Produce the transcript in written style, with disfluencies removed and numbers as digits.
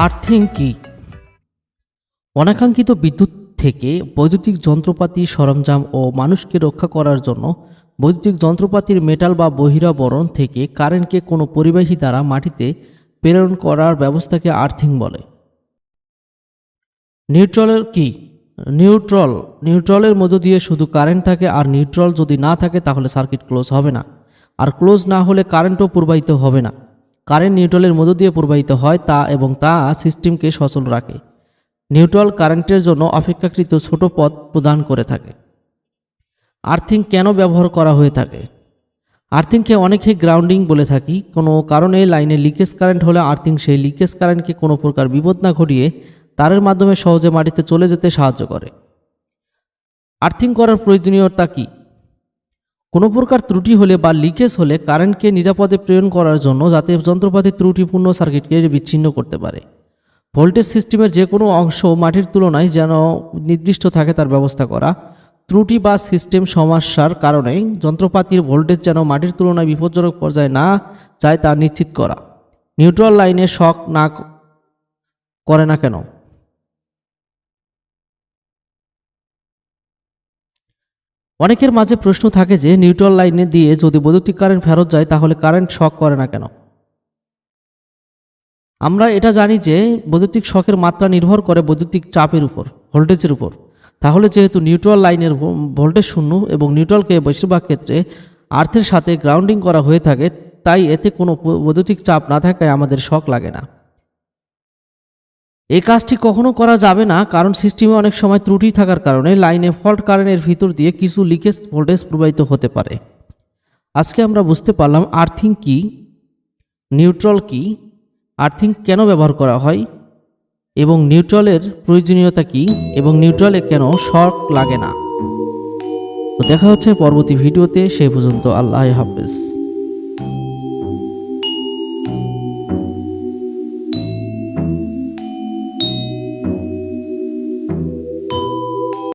Earthing কি? অনাকাঙ্ক্ষিত বিদ্যুৎ থেকে বৈদ্যুতিক যন্ত্রপাতি, সরঞ্জাম ও মানুষকে রক্ষা করার জন্য বৈদ্যুতিক যন্ত্রপাতির মেটাল বা বহিরাবরণ থেকে কারেন্টকে কোনো পরিবাহী দ্বারা মাটিতে প্রেরণ করার ব্যবস্থাকে আর্থিং বলে। নিউট্রালের কি? নিউট্রালের মধ্য দিয়ে শুধু কারেন্ট থাকে, আর নিউট্রাল যদি না থাকে তাহলে সার্কিট ক্লোজ হবে না, আর ক্লোজ না হলে কারেন্টও প্রবাহিত হবে না। কারেন্ট নিউট্রালের মধ্য দিয়ে প্রবাহিত হয় তা সিস্টেমকে সচল রাখে। নিউট্রাল কারেন্টের জন্য অপেক্ষাকৃত ছোট পথ প্রদান করে থাকে। আর্থিং কেন ব্যবহার করা হয়ে থাকে? আর্থিংকে অনেকে গ্রাউন্ডিং বলে থাকি। কোনো কারণে লাইনে লিকেজ কারেন্ট হলে আর্থিং সেই লিকেজ কারেন্টকে কোনো প্রকার বিপদ না ঘটিয়ে তারের মাধ্যমে সহজে মাটিতে চলে যেতে সাহায্য করে। আর্থিং করার প্রয়োজনীয়তা কি? কোনো প্রকার ত্রুটি হলে বা লিকেজ হলে কারেন্টকে নিরাপদে প্রেরণ করার জন্য, যাতে যন্ত্রপাতির ত্রুটিপূর্ণ সার্কিটকে বিচ্ছিন্ন করতে পারে। ভোল্টেজ সিস্টেমের যে কোনো অংশ মাটির তুলনায় যেন নির্দিষ্ট থাকে তার ব্যবস্থা করা। ত্রুটি বা সিস্টেম সমস্যার কারণে যন্ত্রপাতির ভোল্টেজ যেন মাটির তুলনায় বিপজ্জনক পর্যায়ে না যায় তা নিশ্চিত করা। নিউট্রাল লাইনে শক না করে না কেন? অনেকের মাঝে প্রশ্ন থাকে যে নিউট্রাল লাইনে দিয়ে যদি বৈদ্যুতিক কারেন্ট ফেরত যায় তাহলে কারেন্ট শক করে না কেন? আমরা এটা জানি যে বৈদ্যুতিক শকের মাত্রা নির্ভর করে বৈদ্যুতিক চাপের উপর, ভোল্টেজের উপর। তাহলে যেহেতু নিউট্রাল লাইনের ভোল্টেজ শূন্য এবং নিউট্রালকে বেশিরভাগ ক্ষেত্রে আর্থের সাথে গ্রাউন্ডিং করা হয়ে থাকে, তাই এতে কোনো বৈদ্যুতিক চাপ না থাকায় আমাদের শক লাগে না। এই কাজটি কখনো করা যাবে না, কারণ সিস্টেমে অনেক সময় ত্রুটি থাকার কারণে লাইনে ফল্ট কারেন্টের ভিতর দিয়ে কিছু লিকেজ ভোল্টেজ প্রবাহিত হতে পারে। আজকে আমরা বুঝতে পারলাম আর্থিং কি, নিউট্রাল কি, আর্থিং কেন ব্যবহার করা হয়, এবং নিউট্রালের প্রয়োজনীয়তা কি, এবং নিউট্রালে কেন শক লাগে না। তো দেখা হচ্ছে পরবর্তী ভিডিওতে। সেই পর্যন্ত আল্লাহ হাফেজ।